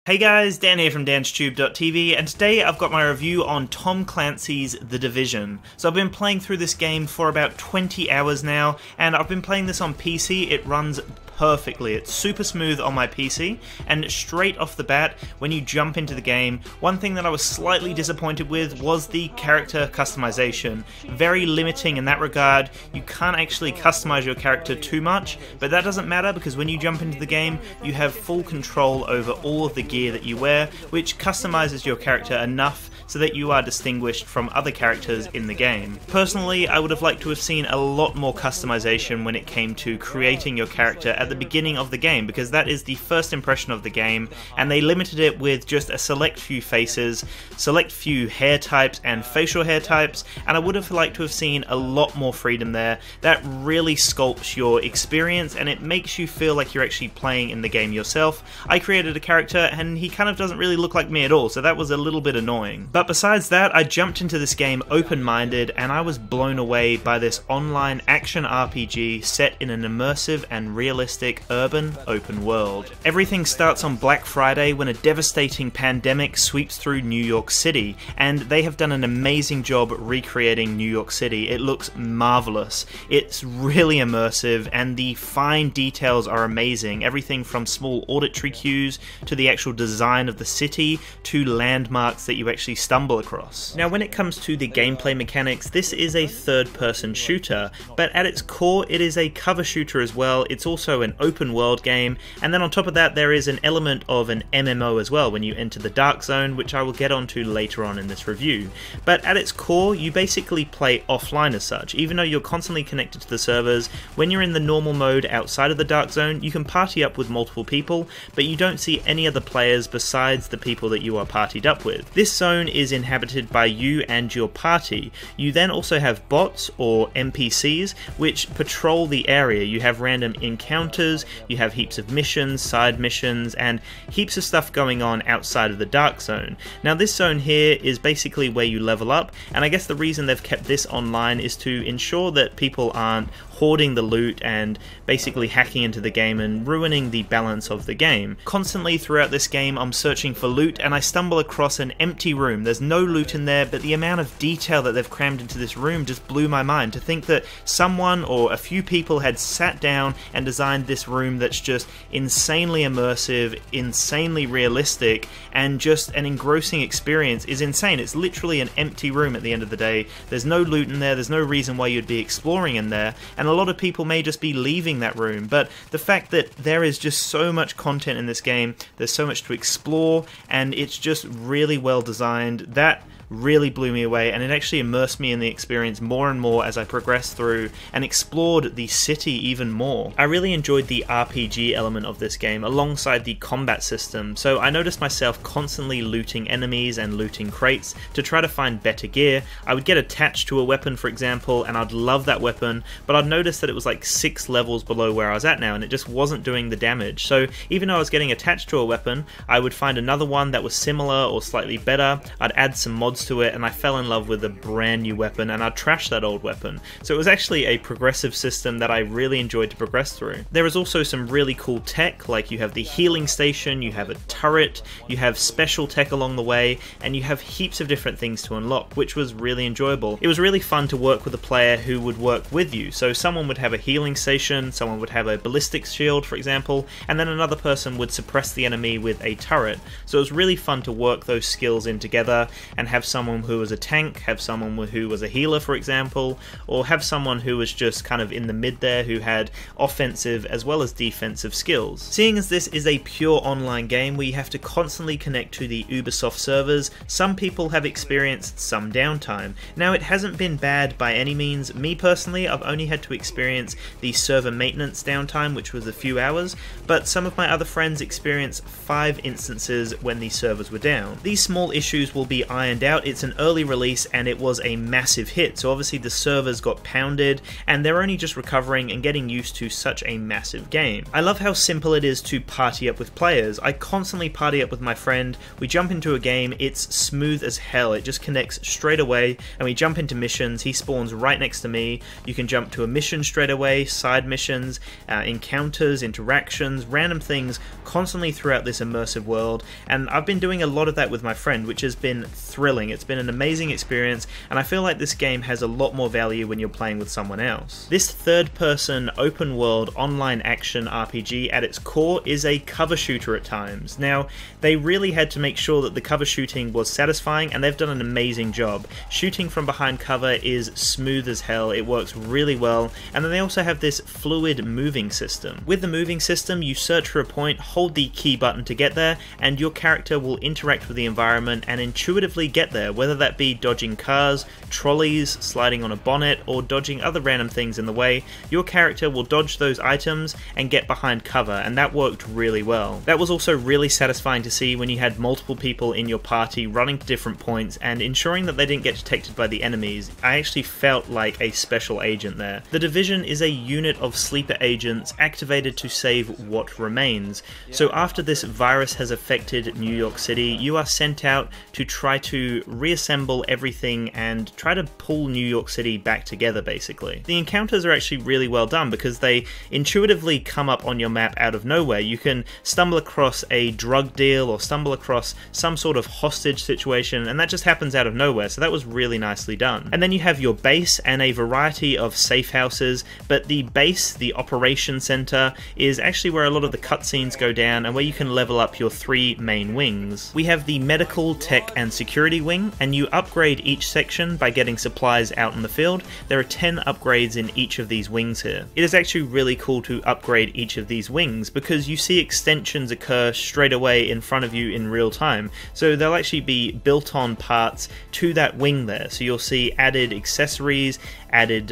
Hey guys, Dan here from DansTube.TV, and today I've got my review on Tom Clancy's The Division. So I've been playing through this game for about 20 hours now, and I've been playing this on PC. It runs perfectly. It's super smooth on my PC, and straight off the bat, when you jump into the game, one thing that I was slightly disappointed with was the character customization. Very limiting in that regard. You can't actually customize your character too much, but that doesn't matter because when you jump into the game, you have full control over all of the gear that you wear, which customizes your character enough so that you are distinguished from other characters in the game. Personally, I would have liked to have seen a lot more customization when it came to creating your character at the beginning of the game, because that is the first impression of the game, and they limited it with just a select few faces, select few hair types and facial hair types, and I would have liked to have seen a lot more freedom there. That really sculpts your experience and it makes you feel like you're actually playing in the game yourself. I created a character and he kind of doesn't really look like me at all, so that was a little bit annoying. But besides that, I jumped into this game open-minded and I was blown away by this online action RPG set in an immersive and realistic urban open world. Everything starts on Black Friday when a devastating pandemic sweeps through New York City, and they have done an amazing job recreating New York City. It looks marvelous. It's really immersive and the fine details are amazing. Everything from small auditory cues to the actual design of the city to landmarks that you actually stumble across. Now when it comes to the gameplay mechanics, this is a third-person shooter, but at its core it is a cover shooter as well. It's also an open world game, and then on top of that there is an element of an MMO as well when you enter the dark zone, which I will get onto later on in this review. But at its core you basically play offline as such. Even though you're constantly connected to the servers, when you're in the normal mode outside of the dark zone you can party up with multiple people, but you don't see any other players besides the people that you are partied up with. This zone is inhabited by you and your party. You then also have bots or NPCs which patrol the area. You have random encounters, you have heaps of missions, side missions, and heaps of stuff going on outside of the dark zone. Now this zone here is basically where you level up, and I guess the reason they've kept this online is to ensure that people aren't hoarding the loot and basically hacking into the game and ruining the balance of the game. Constantly throughout this game I'm searching for loot and I stumble across an empty room. There's no loot in there, but the amount of detail that they've crammed into this room just blew my mind. To think that someone or a few people had sat down and designed this room that's just insanely immersive, insanely realistic, and just an engrossing experience is insane. It's literally an empty room at the end of the day. There's no loot in there, there's no reason why you'd be exploring in there, and a lot of people may just be leaving that room, but the fact that there is just so much content in this game, there's so much to explore, and it's just really well designed, that really blew me away, and it actually immersed me in the experience more and more as I progressed through and explored the city even more. I really enjoyed the RPG element of this game alongside the combat system, so I noticed myself constantly looting enemies and looting crates to try to find better gear. I would get attached to a weapon, for example, and I'd love that weapon, but I'd notice that it was like 6 levels below where I was at now, and it just wasn't doing the damage. So even though I was getting attached to a weapon, I would find another one that was similar or slightly better, I'd add some mods to it, and I fell in love with a brand new weapon and I'd trash that old weapon. So it was actually a progressive system that I really enjoyed to progress through. There is also some really cool tech, like you have the healing station, you have a turret, you have special tech along the way, and you have heaps of different things to unlock, which was really enjoyable. It was really fun to work with a player who would work with you. So someone would have a healing station, someone would have a ballistic shield, for example, and then another person would suppress the enemy with a turret. So it was really fun to work those skills in together and have someone who was a tank, have someone who was a healer, for example, or have someone who was just kind of in the mid there who had offensive as well as defensive skills. Seeing as this is a pure online game where you have to constantly connect to the Ubisoft servers, some people have experienced some downtime. Now it hasn't been bad by any means. Me personally, I've only had to experience the server maintenance downtime, which was a few hours, but some of my other friends experienced 5 instances when the servers were down. These small issues will be ironed out out, it's an early release and it was a massive hit, so obviously the servers got pounded and they're only just recovering and getting used to such a massive game. I love how simple it is to party up with players. I constantly party up with my friend, we jump into a game, it's smooth as hell, it just connects straight away, and we jump into missions, he spawns right next to me, you can jump to a mission straight away, side missions, encounters, interactions, random things constantly throughout this immersive world, and I've been doing a lot of that with my friend, which has been thrilling. It's been an amazing experience, and I feel like this game has a lot more value when you're playing with someone else. This third-person, open-world, online action RPG at its core is a cover shooter at times. Now, they really had to make sure that the cover shooting was satisfying, and they've done an amazing job. Shooting from behind cover is smooth as hell, it works really well, and then they also have this fluid moving system. With the moving system, you search for a point, hold the key button to get there, and your character will interact with the environment and intuitively get there, whether that be dodging cars, trolleys, sliding on a bonnet, or dodging other random things in the way. Your character will dodge those items and get behind cover, and that worked really well. That was also really satisfying to see when you had multiple people in your party running to different points and ensuring that they didn't get detected by the enemies. I actually felt like a special agent there. The Division is a unit of sleeper agents activated to save what remains. So after this virus has affected New York City, you are sent out to try to reassemble everything and try to pull New York City back together, basically. The encounters are actually really well done because they intuitively come up on your map out of nowhere. You can stumble across a drug deal or stumble across some sort of hostage situation, and that just happens out of nowhere, so that was really nicely done. And then you have your base and a variety of safe houses, but the base, the operation center, is actually where a lot of the cutscenes go down and where you can level up your three main wings. We have the medical, tech, and security wing, and you upgrade each section by getting supplies out in the field. There are 10 upgrades in each of these wings here. It is actually really cool to upgrade each of these wings because you see extensions occur straight away in front of you in real time. So they'll actually be built-on parts to that wing there. So you'll see added accessories, added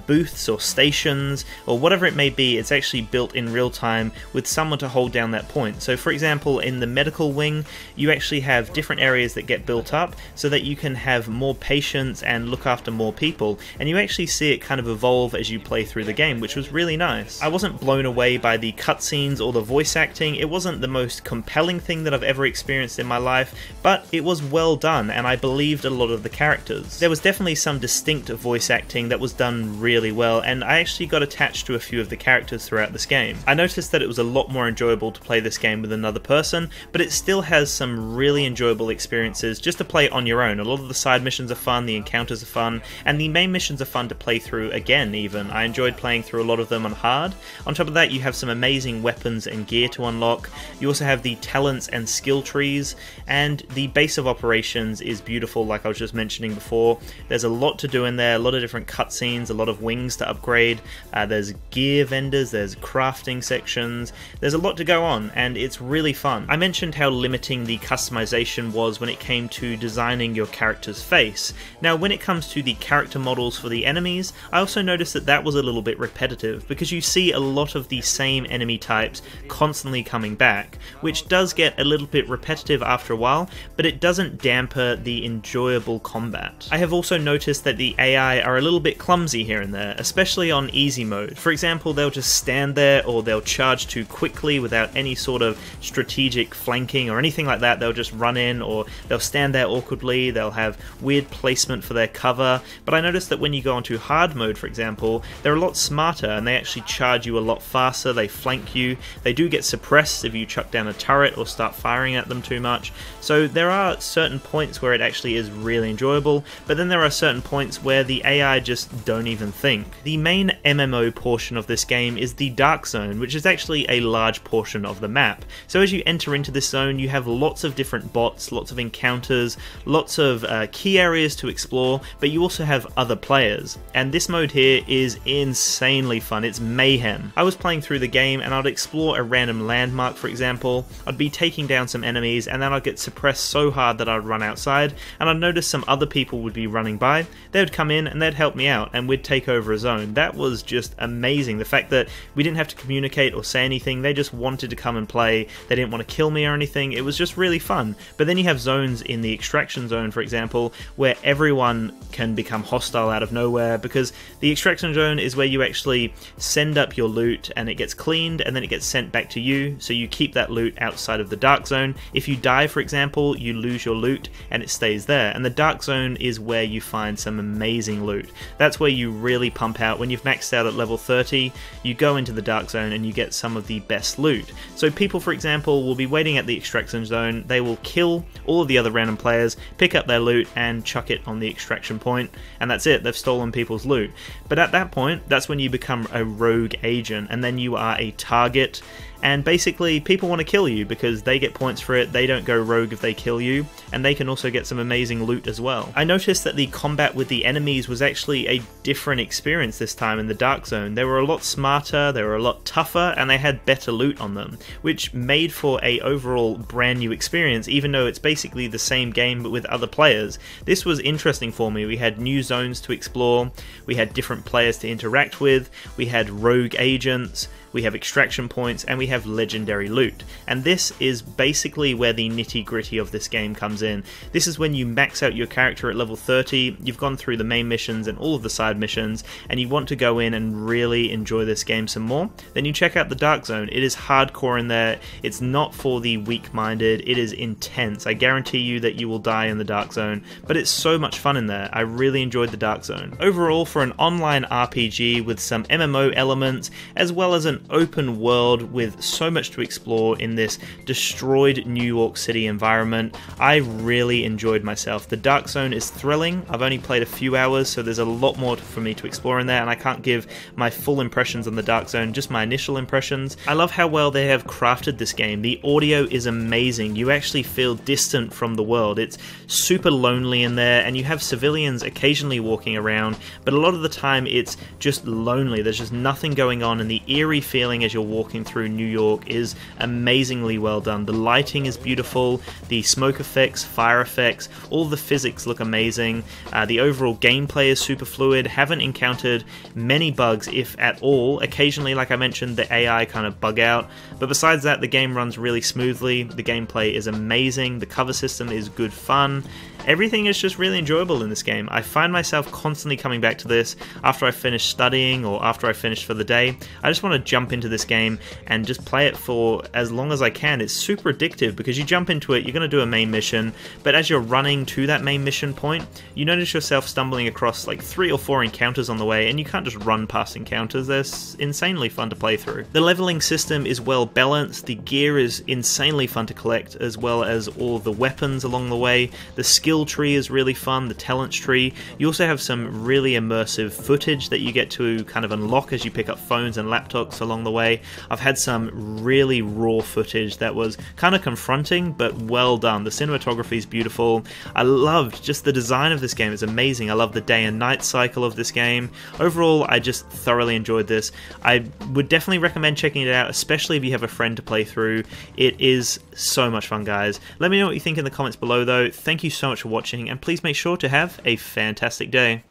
booths or stations or whatever it may be. It's actually built in real time with someone to hold down that point. So for example, in the medical wing, you actually have different areas that get built up so that you can have more patients and look after more people, and you actually see it kind of evolve as you play through the game, which was really nice. I wasn't blown away by the cutscenes or the voice acting. It wasn't the most compelling thing that I've ever experienced in my life, but it was well done and I believed a lot of the characters. There was definitely some distinct voice acting that was done really well, and I actually got attached to a few of the characters throughout this game. I noticed that it was a lot more enjoyable to play this game with another person, but it still has some really enjoyable experiences just to play on your own. A lot of the side missions are fun, the encounters are fun, and the main missions are fun to play through again even. I enjoyed playing through a lot of them on hard. On top of that, you have some amazing weapons and gear to unlock. You also have the talents and skill trees, and the base of operations is beautiful like I was just mentioning before. There's a lot to do in there, a lot of different cutscenes, a lot of wings to upgrade, there's gear vendors, there's crafting sections, there's a lot to go on, and it's really fun. I mentioned how limiting the customization was when it came to designing your character's face. Now when it comes to the character models for the enemies, I also noticed that that was a little bit repetitive because you see a lot of the same enemy types constantly coming back, which does get a little bit repetitive after a while, but it doesn't damper the enjoyable combat. I have also noticed that the AI are a little bit clumsy here and there, especially on easy mode. For example, they'll just stand there or they'll charge too quickly without any sort of strategic flanking or anything like that. They'll just run in, or they'll stand there awkwardly, they'll have weird placement for their cover. But I noticed that when you go onto hard mode, for example, they're a lot smarter and they actually charge you a lot faster, they flank you, they do get suppressed if you chuck down a turret or start firing at them too much. So there are certain points where it actually is really enjoyable, but then there are certain points where the AI just don't even think. The main MMO portion of this game is the Dark Zone, which is actually a large portion of the map. So as you enter into this zone, you have lots of different bots, lots of encounters, lots of key areas to explore, but you also have other players. And this mode here is insanely fun. It's mayhem. I was playing through the game and I'd explore a random landmark, for example. I'd be taking down some enemies and then I'd get suppressed so hard that I'd run outside, and I'd notice some other people would be running by. They would come in and they'd help me out and we'd take over a zone. That was just amazing. The fact that we didn't have to communicate or say anything, they just wanted to come and play. They didn't want to kill me or anything. It was just really fun. But then you have zones in the extraction extraction zone, for example, where everyone can become hostile out of nowhere, because the extraction zone is where you actually send up your loot and it gets cleaned and then it gets sent back to you, so you keep that loot outside of the dark zone. If you die, for example, you lose your loot and it stays there, and the dark zone is where you find some amazing loot. That's where you really pump out. When you've maxed out at level 30, you go into the dark zone and you get some of the best loot. So people, for example, will be waiting at the extraction zone, they will kill all of the other random players, pick up their loot and chuck it on the extraction point, and that's it, they've stolen people's loot. But at that point, that's when you become a rogue agent, and then you are a target, and basically people want to kill you because they get points for it, they don't go rogue if they kill you, and they can also get some amazing loot as well. I noticed that the combat with the enemies was actually a different experience this time in the dark zone. They were a lot smarter, they were a lot tougher, and they had better loot on them, which made for a overall brand new experience, even though it's basically the same game but with other players. This was interesting for me. We had new zones to explore, we had different players to interact with, we had rogue agents, we have extraction points, and we have legendary loot. And this is basically where the nitty-gritty of this game comes in. This is when you max out your character at level 30, you've gone through the main missions and all of the side missions, and you want to go in and really enjoy this game some more, then you check out the Dark Zone. It is hardcore in there, it's not for the weak-minded, it is intense. I guarantee you that you will die in the Dark Zone, but it's so much fun in there. I really enjoyed the Dark Zone. Overall, for an online RPG with some MMO elements, as well as an open world with so much to explore in this destroyed New York City environment, I really enjoyed myself. The Dark Zone is thrilling. I've only played a few hours, so there's a lot more for me to explore in there, and I can't give my full impressions on the Dark Zone, just my initial impressions. I love how well they have crafted this game. The audio is amazing. You actually feel distant from the world. It's super lonely in there, and you have civilians occasionally walking around, but a lot of the time it's just lonely. There's just nothing going on, and the eerie feeling as you're walking through New York is amazingly well done. The lighting is beautiful, the smoke effects, fire effects, all the physics look amazing. The overall gameplay is super fluid. Haven't encountered many bugs, if at all. Occasionally, like I mentioned, the AI kind of bug out, but besides that, the game runs really smoothly. The gameplay is amazing. The cover system is good fun. Everything is just really enjoyable in this game. I find myself constantly coming back to this after I finish studying or after I finish for the day. I just want to jump into this game and just play it for as long as I can. It's super addictive because you jump into it, you're going to do a main mission, but as you're running to that main mission point, you notice yourself stumbling across like 3 or 4 encounters on the way, and you can't just run past encounters. They're insanely fun to play through. The leveling system is well balanced, the gear is insanely fun to collect, as well as all the weapons along the way. The skill tree is really fun, the talents tree. You also have some really immersive footage that you get to kind of unlock as you pick up phones and laptops along the way. I've had some really raw footage that was kind of confronting, but well done. The cinematography is beautiful. I loved just the design of this game. It's amazing. I love the day and night cycle of this game. Overall, I just thoroughly enjoyed this. I would definitely recommend checking it out, especially if you have a friend to play through. It is so much fun, guys. Let me know what you think in the comments below, though. Thank you so much for watching, and please make sure to have a fantastic day.